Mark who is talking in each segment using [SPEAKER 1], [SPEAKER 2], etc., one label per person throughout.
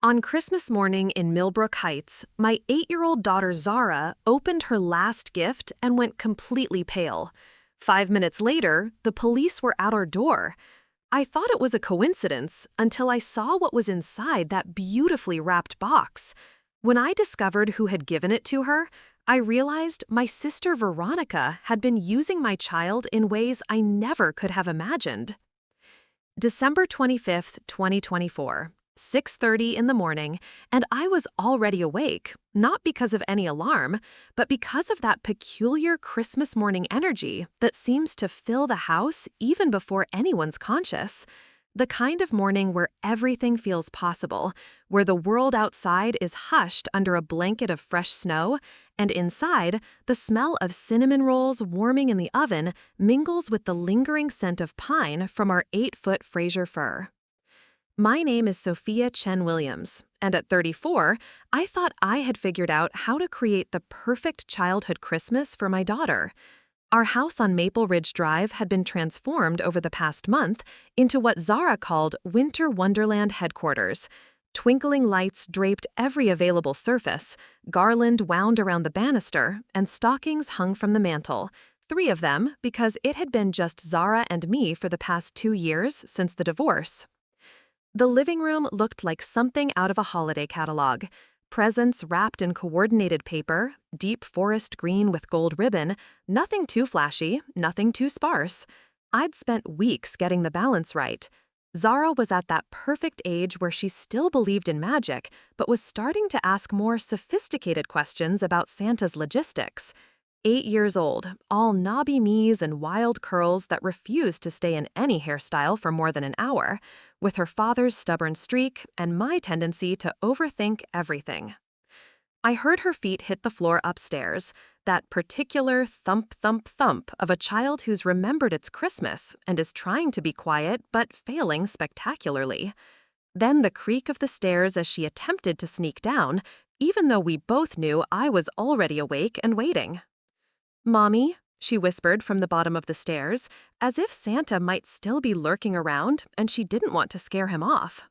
[SPEAKER 1] On Christmas morning in Millbrook Heights, my 8-year-old daughter Zara opened her last gift and went completely pale. 5 minutes later, the police were at our door. I thought it was a coincidence until I saw what was inside that beautifully wrapped box. When I discovered who had given it to her, I realized my sister Veronica had been using my child in ways I never could have imagined. December 25th, 2024. 6:30 in the morning, and I was already awake, not because of any alarm, but because of that peculiar Christmas morning energy that seems to fill the house even before anyone's conscious. The kind of morning where everything feels possible, where the world outside is hushed under a blanket of fresh snow, and inside, the smell of cinnamon rolls warming in the oven mingles with the lingering scent of pine from our 8-foot Fraser fir. My name is Sophia Chen Williams, and at 34, I thought I had figured out how to create the perfect childhood Christmas for my daughter. Our house on Maple Ridge Drive had been transformed over the past month into what Zara called Winter Wonderland headquarters. Twinkling lights draped every available surface, garland wound around the banister, and stockings hung from the mantel. 3 of them because it had been just Zara and me for the past 2 years since the divorce. The living room looked like something out of a holiday catalog. Presents wrapped in coordinated paper, deep forest green with gold ribbon, nothing too flashy, nothing too sparse. I'd spent weeks getting the balance right. Zara was at that perfect age where she still believed in magic, but was starting to ask more sophisticated questions about Santa's logistics. 8 years old, all knobby me's and wild curls that refused to stay in any hairstyle for more than an hour, with her father's stubborn streak and my tendency to overthink everything. I heard her feet hit the floor upstairs, that particular thump, thump, thump of a child who's remembered it's Christmas and is trying to be quiet but failing spectacularly. Then the creak of the stairs as she attempted to sneak down, even though we both knew I was already awake and waiting. "Mommy," she whispered from the bottom of the stairs, as if Santa might still be lurking around and she didn't want to scare him off.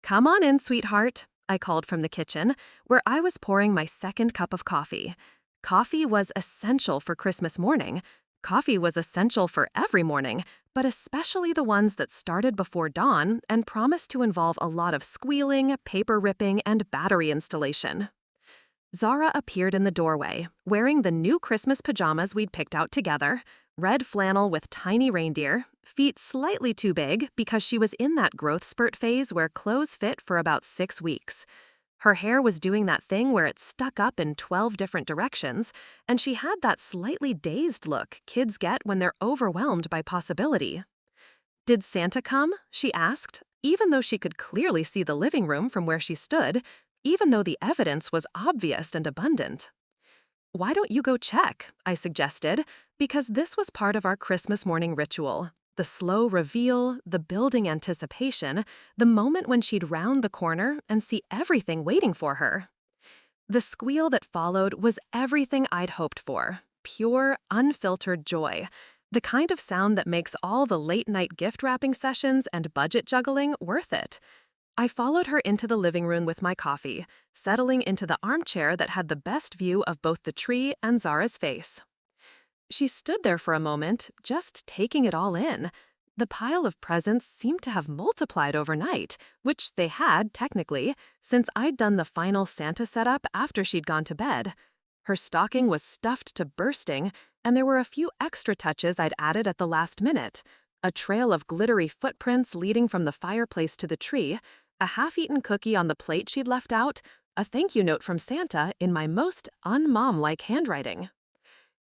[SPEAKER 1] "Come on in, sweetheart," I called from the kitchen, where I was pouring my second cup of coffee. Coffee was essential for Christmas morning. Coffee was essential for every morning, but especially the ones that started before dawn and promised to involve a lot of squealing, paper ripping, and battery installation. Zara appeared in the doorway, wearing the new Christmas pajamas we'd picked out together, red flannel with tiny reindeer, feet slightly too big because she was in that growth spurt phase where clothes fit for about 6 weeks. Her hair was doing that thing where it stuck up in 12 different directions, and she had that slightly dazed look kids get when they're overwhelmed by possibility. "Did Santa come?" she asked, even though she could clearly see the living room from where she stood, even though the evidence was obvious and abundant. "Why don't you go check?" I suggested, because this was part of our Christmas morning ritual. The slow reveal, the building anticipation, the moment when she'd round the corner and see everything waiting for her. The squeal that followed was everything I'd hoped for, pure, unfiltered joy, the kind of sound that makes all the late-night gift-wrapping sessions and budget juggling worth it. I followed her into the living room with my coffee, settling into the armchair that had the best view of both the tree and Zara's face. She stood there for a moment, just taking it all in. The pile of presents seemed to have multiplied overnight, which they had, technically, since I'd done the final Santa setup after she'd gone to bed. Her stocking was stuffed to bursting, and there were a few extra touches I'd added at the last minute. A trail of glittery footprints leading from the fireplace to the tree, a half-eaten cookie on the plate she'd left out, a thank you note from Santa in my most un-mom-like handwriting.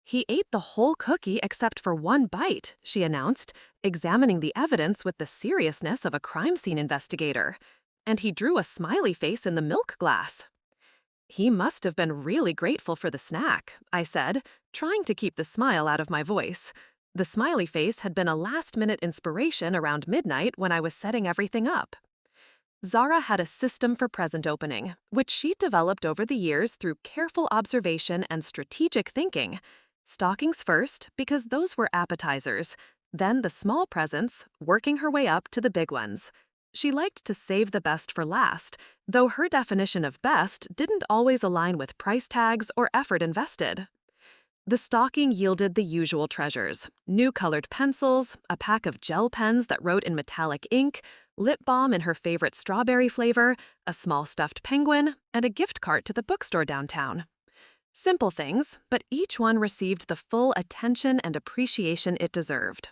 [SPEAKER 1] "He ate the whole cookie except for 1 bite," she announced, examining the evidence with the seriousness of a crime scene investigator. "And he drew a smiley face in the milk glass." "He must have been really grateful for the snack," I said, trying to keep the smile out of my voice. The smiley face had been a last-minute inspiration around midnight when I was setting everything up. Zara had a system for present opening, which she'd developed over the years through careful observation and strategic thinking. Stockings first, because those were appetizers, then the small presents, working her way up to the big ones. She liked to save the best for last, though her definition of best didn't always align with price tags or effort invested. The stocking yielded the usual treasures: new colored pencils, a pack of gel pens that wrote in metallic ink, lip balm in her favorite strawberry flavor, a small stuffed penguin, and a gift cart to the bookstore downtown. Simple things, but each one received the full attention and appreciation it deserved.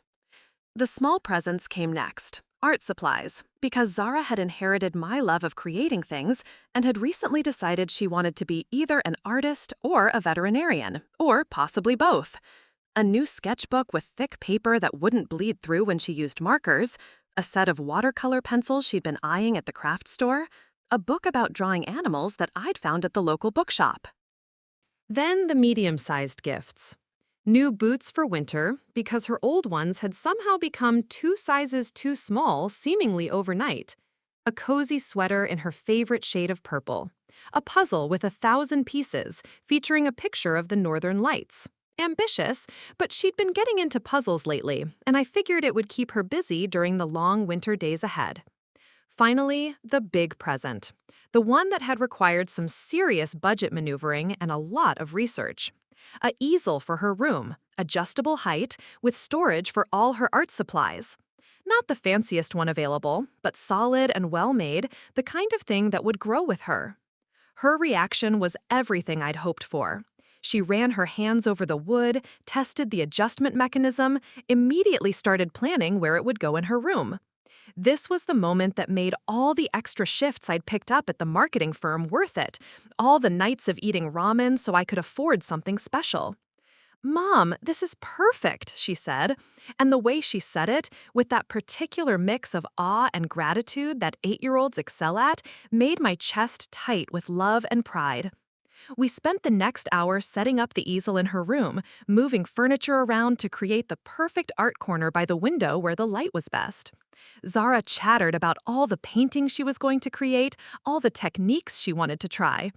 [SPEAKER 1] The small presents came next: art supplies, because Zara had inherited my love of creating things and had recently decided she wanted to be either an artist or a veterinarian, or possibly both. A new sketchbook with thick paper that wouldn't bleed through when she used markers, a set of watercolor pencils she'd been eyeing at the craft store, a book about drawing animals that I'd found at the local bookshop. Then the medium-sized gifts. New boots for winter, because her old ones had somehow become 2 sizes too small seemingly overnight. A cozy sweater in her favorite shade of purple. A puzzle with 1,000 pieces, featuring a picture of the Northern Lights. Ambitious, but she'd been getting into puzzles lately, and I figured it would keep her busy during the long winter days ahead. Finally, the big present. The one that had required some serious budget maneuvering and a lot of research. A easel for her room, adjustable height, with storage for all her art supplies. Not the fanciest one available, but solid and well-made, the kind of thing that would grow with her. Her reaction was everything I'd hoped for. She ran her hands over the wood, tested the adjustment mechanism, immediately started planning where it would go in her room. This was the moment that made all the extra shifts I'd picked up at the marketing firm worth it, all the nights of eating ramen so I could afford something special. "Mom, this is perfect," she said, and the way she said it, with that particular mix of awe and gratitude that 8-year-olds excel at, made my chest tight with love and pride. We spent the next hour setting up the easel in her room, moving furniture around to create the perfect art corner by the window where the light was best. Zara chattered about all the paintings she was going to create, all the techniques she wanted to try.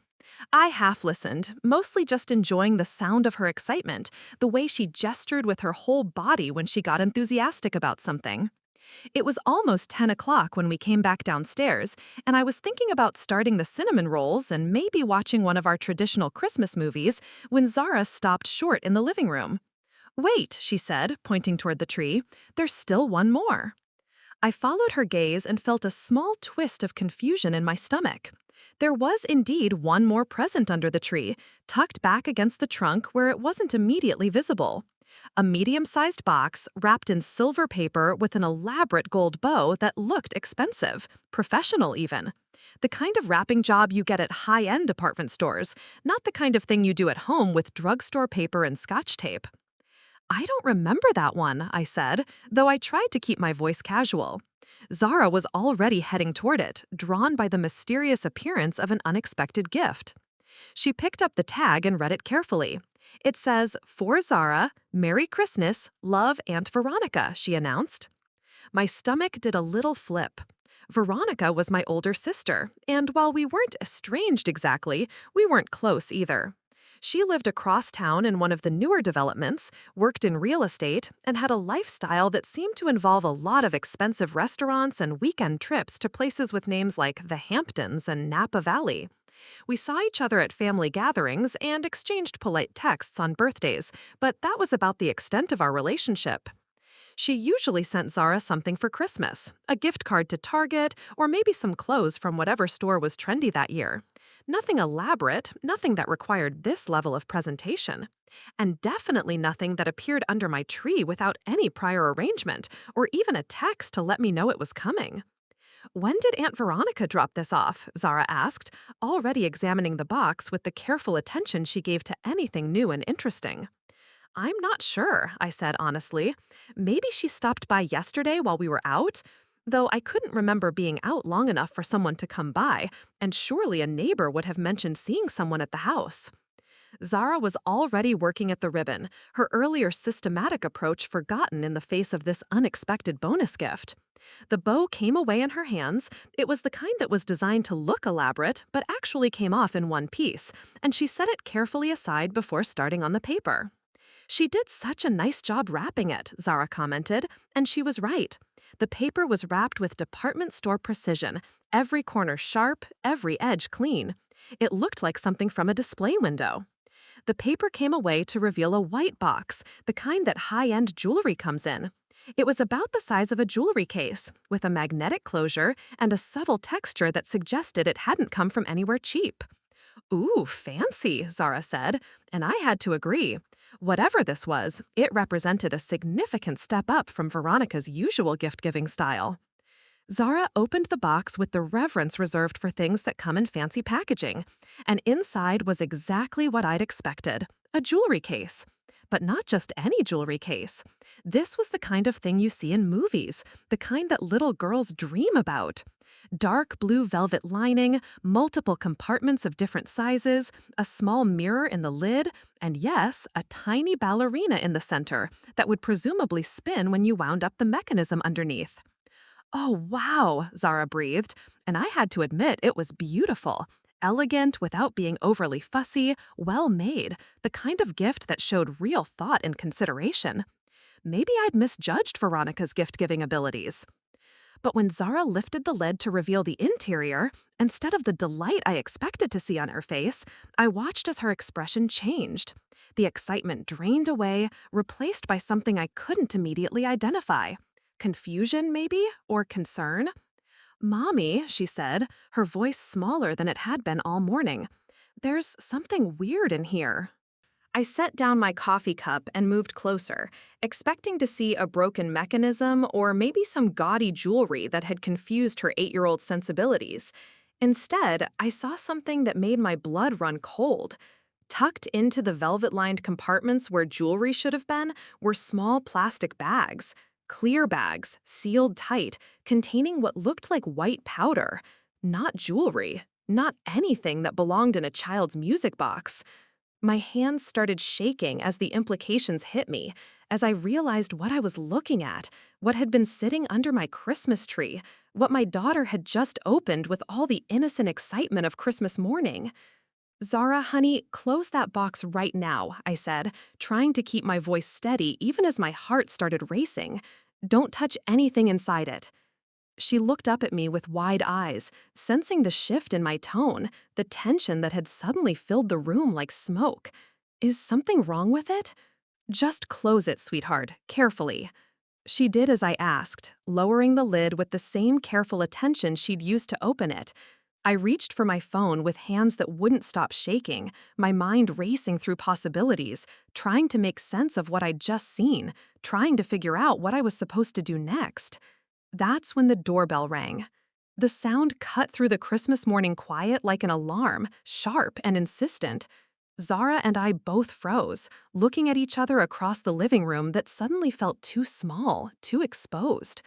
[SPEAKER 1] I half listened, mostly just enjoying the sound of her excitement, the way she gestured with her whole body when she got enthusiastic about something. It was almost 10 o'clock when we came back downstairs, and I was thinking about starting the cinnamon rolls and maybe watching one of our traditional Christmas movies when Zara stopped short in the living room. "Wait," she said, pointing toward the tree, "there's still one more." I followed her gaze and felt a small twist of confusion in my stomach. There was indeed one more present under the tree, tucked back against the trunk where it wasn't immediately visible. A medium-sized box wrapped in silver paper with an elaborate gold bow that looked expensive, professional even. The kind of wrapping job you get at high-end department stores, not the kind of thing you do at home with drugstore paper and Scotch tape. "I don't remember that one," I said, though I tried to keep my voice casual. Zara was already heading toward it, drawn by the mysterious appearance of an unexpected gift. She picked up the tag and read it carefully. "It says, 'For Zara, Merry Christmas, love, Aunt Veronica,'" she announced. My stomach did a little flip. Veronica was my older sister, and while we weren't estranged exactly, we weren't close either. She lived across town in one of the newer developments, worked in real estate, and had a lifestyle that seemed to involve a lot of expensive restaurants and weekend trips to places with names like the Hamptons and Napa Valley. We saw each other at family gatherings and exchanged polite texts on birthdays, but that was about the extent of our relationship. She usually sent Zara something for Christmas, a gift card to Target, or maybe some clothes from whatever store was trendy that year. Nothing elaborate, nothing that required this level of presentation. And definitely nothing that appeared under my tree without any prior arrangement, or even a text to let me know it was coming. "When did Aunt Veronica drop this off?" Zara asked, already examining the box with the careful attention she gave to anything new and interesting. "I'm not sure," I said honestly. "Maybe she stopped by yesterday while we were out? Though I couldn't remember being out long enough for someone to come by, and surely a neighbor would have mentioned seeing someone at the house." Zara was already working at the ribbon, her earlier systematic approach forgotten in the face of this unexpected bonus gift. The bow came away in her hands. It was the kind that was designed to look elaborate, but actually came off in one piece, and she set it carefully aside before starting on the paper. "She did such a nice job wrapping it," Zara commented, and she was right. The paper was wrapped with department store precision, every corner sharp, every edge clean. It looked like something from a display window. The paper came away to reveal a white box, the kind that high-end jewelry comes in. It was about the size of a jewelry case, with a magnetic closure and a subtle texture that suggested it hadn't come from anywhere cheap. Ooh, fancy, Zara said, and I had to agree. Whatever this was, it represented a significant step up from Veronica's usual gift-giving style. Zara opened the box with the reverence reserved for things that come in fancy packaging, and inside was exactly what I'd expected, a jewelry case. But not just any jewelry case. This was the kind of thing you see in movies, the kind that little girls dream about. Dark blue velvet lining, multiple compartments of different sizes, a small mirror in the lid, and yes, a tiny ballerina in the center that would presumably spin when you wound up the mechanism underneath. Oh, wow, Zara breathed, and I had to admit it was beautiful. Elegant without being overly fussy, well made, the kind of gift that showed real thought and consideration. Maybe I'd misjudged Veronica's gift-giving abilities. But when Zara lifted the lid to reveal the interior, instead of the delight I expected to see on her face, I watched as her expression changed. The excitement drained away, replaced by something I couldn't immediately identify. Confusion, maybe? Or concern? "Mommy," she said, her voice smaller than it had been all morning. "There's something weird in here." I set down my coffee cup and moved closer, expecting to see a broken mechanism or maybe some gaudy jewelry that had confused her 8-year-old sensibilities. Instead, I saw something that made my blood run cold. Tucked into the velvet-lined compartments where jewelry should have been were small plastic bags. Clear bags, sealed tight, containing what looked like white powder. Not jewelry, not anything that belonged in a child's music box. My hands started shaking as the implications hit me, as I realized what I was looking at, what had been sitting under my Christmas tree, what my daughter had just opened with all the innocent excitement of Christmas morning. "Zara, honey, close that box right now," I said, trying to keep my voice steady even as my heart started racing. "Don't touch anything inside it." She looked up at me with wide eyes, sensing the shift in my tone, the tension that had suddenly filled the room like smoke. "Is something wrong with it?" "Just close it, sweetheart, carefully." She did as I asked, lowering the lid with the same careful attention she'd used to open it. I reached for my phone with hands that wouldn't stop shaking, my mind racing through possibilities, trying to make sense of what I'd just seen, trying to figure out what I was supposed to do next. That's when the doorbell rang. The sound cut through the Christmas morning quiet like an alarm, sharp and insistent. Zara and I both froze, looking at each other across the living room that suddenly felt too small, too exposed.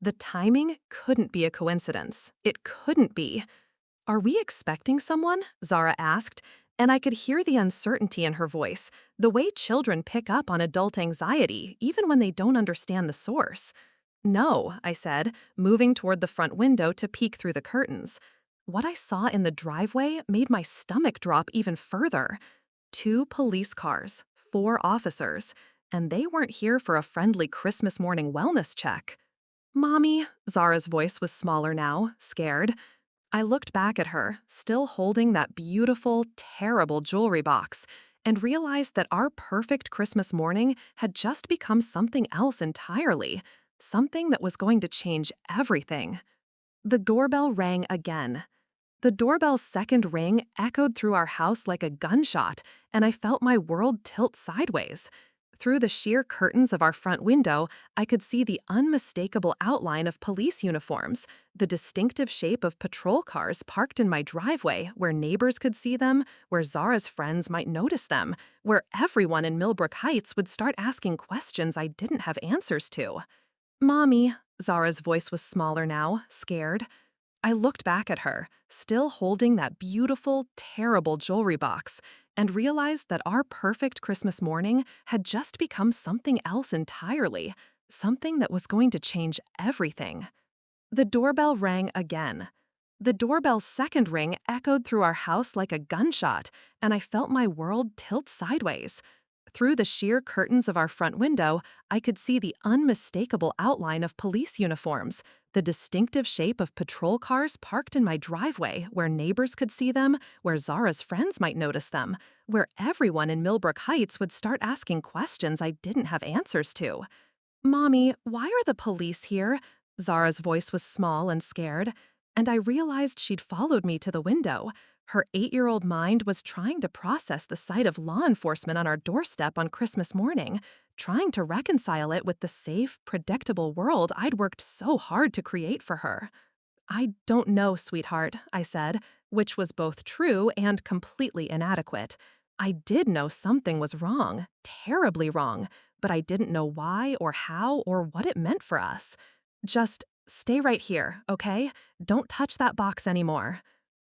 [SPEAKER 1] The timing couldn't be a coincidence. It couldn't be. "Are we expecting someone?" Zara asked, and I could hear the uncertainty in her voice, the way children pick up on adult anxiety, even when they don't understand the source. "No," I said, moving toward the front window to peek through the curtains. What I saw in the driveway made my stomach drop even further. 2 police cars, 4 officers, and they weren't here for a friendly Christmas morning wellness check. "Mommy," Zara's voice was smaller now, scared. I looked back at her, still holding that beautiful, terrible jewelry box, and realized that our perfect Christmas morning had just become something else entirely, something that was going to change everything. The doorbell rang again. The doorbell's second ring echoed through our house like a gunshot, and I felt my world tilt sideways. Through the sheer curtains of our front window, I could see the unmistakable outline of police uniforms, the distinctive shape of patrol cars parked in my driveway where neighbors could see them, where Zara's friends might notice them, where everyone in Millbrook Heights would start asking questions I didn't have answers to. "Mommy," Zara's voice was smaller now, scared. I looked back at her, still holding that beautiful, terrible jewelry box, and realized that our perfect Christmas morning had just become something else entirely, something that was going to change everything. The doorbell rang again. The doorbell's second ring echoed through our house like a gunshot, and I felt my world tilt sideways. Through the sheer curtains of our front window, I could see the unmistakable outline of police uniforms, the distinctive shape of patrol cars parked in my driveway where neighbors could see them, where Zara's friends might notice them, where everyone in Millbrook Heights would start asking questions I didn't have answers to. "Mommy, why are the police here?" Zara's voice was small and scared, and I realized she'd followed me to the window. Her 8-year-old mind was trying to process the sight of law enforcement on our doorstep on Christmas morning, trying to reconcile it with the safe, predictable world I'd worked so hard to create for her. "I don't know, sweetheart," I said, which was both true and completely inadequate. I did know something was wrong, terribly wrong, but I didn't know why or how or what it meant for us. "Just stay right here, okay? Don't touch that box anymore."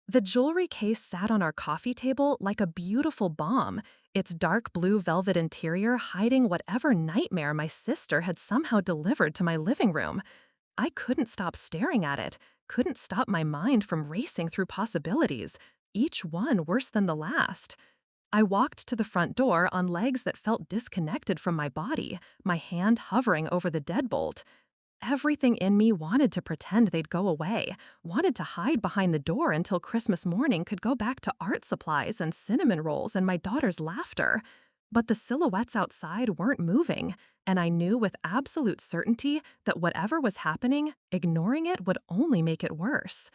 [SPEAKER 1] The jewelry case sat on our coffee table like a beautiful bomb, its dark blue velvet interior hiding whatever nightmare my sister had somehow delivered to my living room. I couldn't stop staring at it, couldn't stop my mind from racing through possibilities, each one worse than the last. I walked to the front door on legs that felt disconnected from my body, my hand hovering over the deadbolt. Everything in me wanted to pretend they'd go away, wanted to hide behind the door until Christmas morning could go back to art supplies and cinnamon rolls and my daughter's laughter. But the silhouettes outside weren't moving, and I knew with absolute certainty that whatever was happening, ignoring it would only make it worse.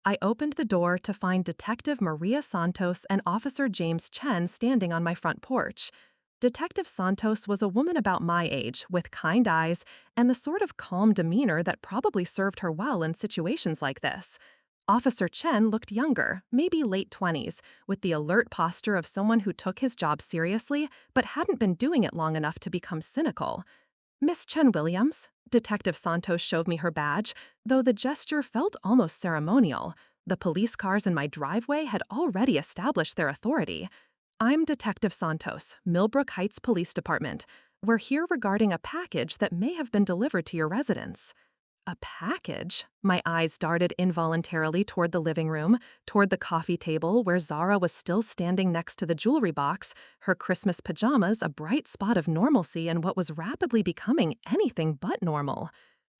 [SPEAKER 1] I opened the door to find Detective Maria Santos and Officer James Chen standing on my front porch. Detective Santos was a woman about my age, with kind eyes and the sort of calm demeanor that probably served her well in situations like this. Officer Chen looked younger, maybe late 20s, with the alert posture of someone who took his job seriously but hadn't been doing it long enough to become cynical. "Miss Chen Williams," Detective Santos showed me her badge, though the gesture felt almost ceremonial. The police cars in my driveway had already established their authority. "I'm Detective Santos, Millbrook Heights Police Department. We're here regarding a package that may have been delivered to your residence." A package? My eyes darted involuntarily toward the living room, toward the coffee table where Zara was still standing next to the jewelry box, her Christmas pajamas a bright spot of normalcy in what was rapidly becoming anything but normal.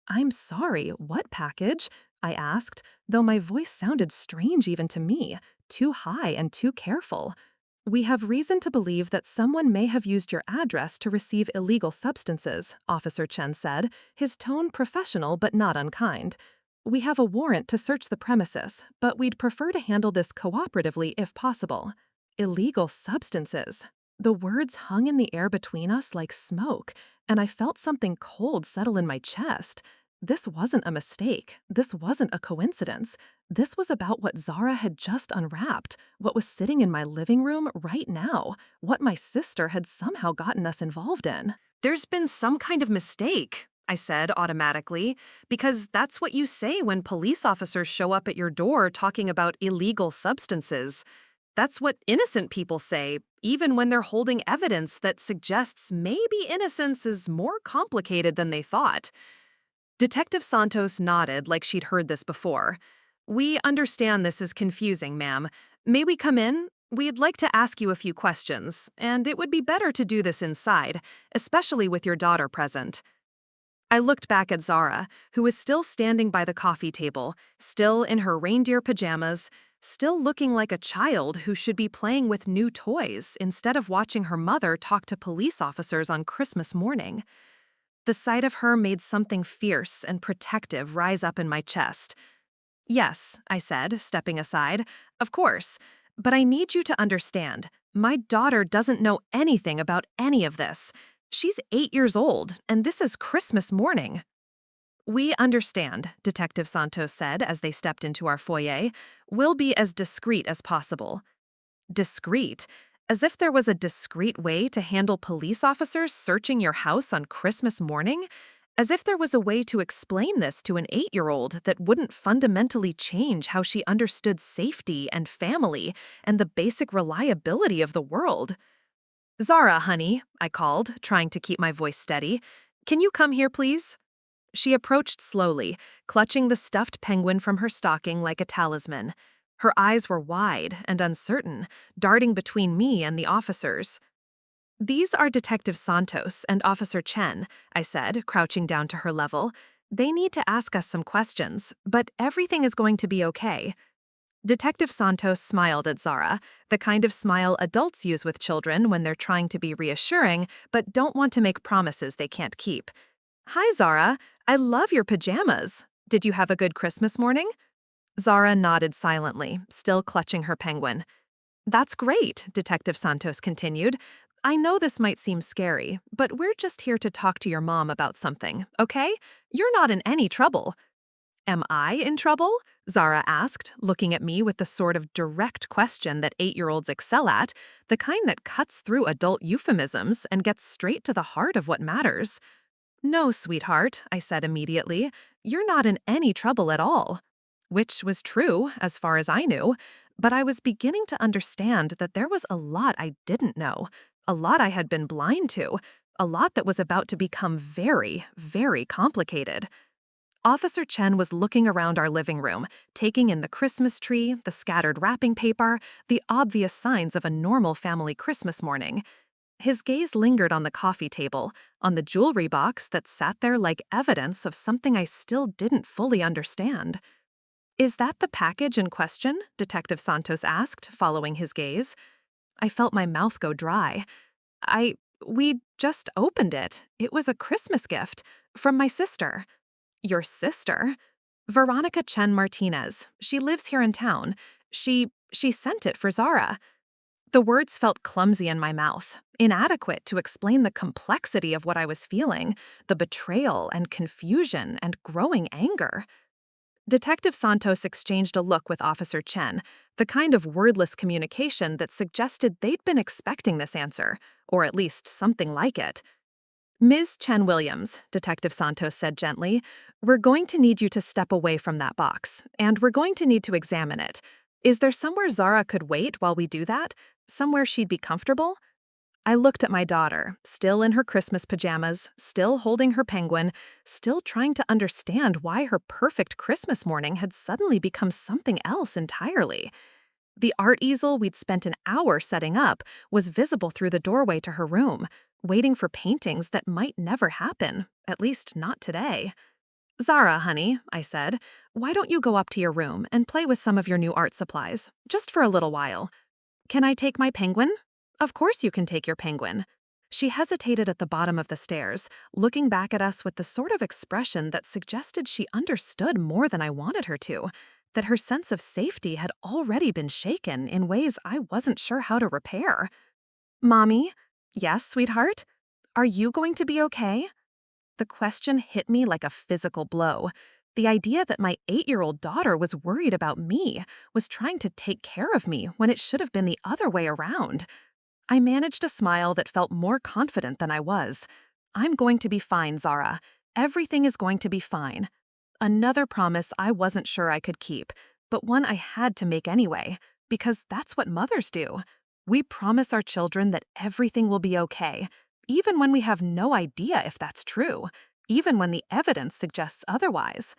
[SPEAKER 1] "I'm sorry, what package?" I asked, though my voice sounded strange even to me, too high and too careful. "We have reason to believe that someone may have used your address to receive illegal substances," Officer Chen said, his tone professional but not unkind. "We have a warrant to search the premises, but we'd prefer to handle this cooperatively if possible." Illegal substances. The words hung in the air between us like smoke, and I felt something cold settle in my chest. This wasn't a mistake. This wasn't a coincidence. This was about what Zara had just unwrapped, what was sitting in my living room right now, what my sister had somehow gotten us involved in. "There's been some kind of mistake," I said automatically, because that's what you say when police officers show up at your door talking about illegal substances. That's what innocent people say, even when they're holding evidence that suggests maybe innocence is more complicated than they thought. Detective Santos nodded like she'd heard this before. "We understand this is confusing, ma'am. May we come in? We'd like to ask you a few questions, and it would be better to do this inside, especially with your daughter present." I looked back at Zara, who was still standing by the coffee table, still in her reindeer pajamas, still looking like a child who should be playing with new toys instead of watching her mother talk to police officers on Christmas morning. The sight of her made something fierce and protective rise up in my chest. "Yes," I said, stepping aside, "of course. But I need you to understand, my daughter doesn't know anything about any of this. She's 8 years old, and this is Christmas morning." "We understand," Detective Santos said as they stepped into our foyer. "We'll be as discreet as possible." Discreet? As if there was a discreet way to handle police officers searching your house on Christmas morning? As if there was a way to explain this to an 8-year-old that wouldn't fundamentally change how she understood safety and family and the basic reliability of the world. "Zara, honey," I called, trying to keep my voice steady. "Can you come here, please?" She approached slowly, clutching the stuffed penguin from her stocking like a talisman. Her eyes were wide and uncertain, darting between me and the officers. These are Detective Santos and Officer Chen, I said, crouching down to her level. They need to ask us some questions, but everything is going to be okay. Detective Santos smiled at Zara, the kind of smile adults use with children when they're trying to be reassuring but don't want to make promises they can't keep. Hi, Zara. I love your pajamas. Did you have a good Christmas morning? Zara nodded silently, still clutching her penguin. That's great, Detective Santos continued. I know this might seem scary, but we're just here to talk to your mom about something, okay? You're not in any trouble. Am I in trouble? Zara asked, looking at me with the sort of direct question that 8-year-olds excel at, the kind that cuts through adult euphemisms and gets straight to the heart of what matters. No, sweetheart, I said immediately. You're not in any trouble at all. Which was true, as far as I knew, but I was beginning to understand that there was a lot I didn't know, a lot I had been blind to, a lot that was about to become very, very complicated. Officer Chen was looking around our living room, taking in the Christmas tree, the scattered wrapping paper, the obvious signs of a normal family Christmas morning. His gaze lingered on the coffee table, on the jewelry box that sat there like evidence of something I still didn't fully understand. Is that the package in question? Detective Santos asked, following his gaze. I felt my mouth go dry. We just opened it. It was a Christmas gift from my sister. Your sister? Veronica Chen Martinez. She lives here in town. She sent it for Zara. The words felt clumsy in my mouth, inadequate to explain the complexity of what I was feeling, the betrayal and confusion and growing anger. Detective Santos exchanged a look with Officer Chen, the kind of wordless communication that suggested they'd been expecting this answer, or at least something like it. Ms. Chen Williams, Detective Santos said gently, we're going to need you to step away from that box, and we're going to need to examine it. Is there somewhere Zara could wait while we do that? Somewhere she'd be comfortable? I looked at my daughter, still in her Christmas pajamas, still holding her penguin, still trying to understand why her perfect Christmas morning had suddenly become something else entirely. The art easel we'd spent an hour setting up was visible through the doorway to her room, waiting for paintings that might never happen, at least not today. Zara, honey, I said, why don't you go up to your room and play with some of your new art supplies, just for a little while? Can I take my penguin? Of course you can take your penguin. She hesitated at the bottom of the stairs, looking back at us with the sort of expression that suggested she understood more than I wanted her to, that her sense of safety had already been shaken in ways I wasn't sure how to repair. Mommy? Yes, sweetheart? Are you going to be okay? The question hit me like a physical blow. The idea that my 8-year-old daughter was worried about me, was trying to take care of me when it should have been the other way around. I managed a smile that felt more confident than I was. I'm going to be fine, Zara. Everything is going to be fine. Another promise I wasn't sure I could keep, but one I had to make anyway, because that's what mothers do. We promise our children that everything will be okay, even when we have no idea if that's true, even when the evidence suggests otherwise.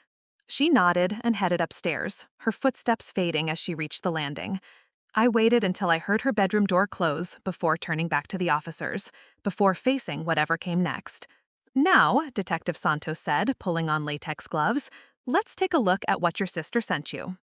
[SPEAKER 1] She nodded and headed upstairs, her footsteps fading as she reached the landing. I waited until I heard her bedroom door close before turning back to the officers, before facing whatever came next. Now, Detective Santos said, pulling on latex gloves, let's take a look at what your sister sent you.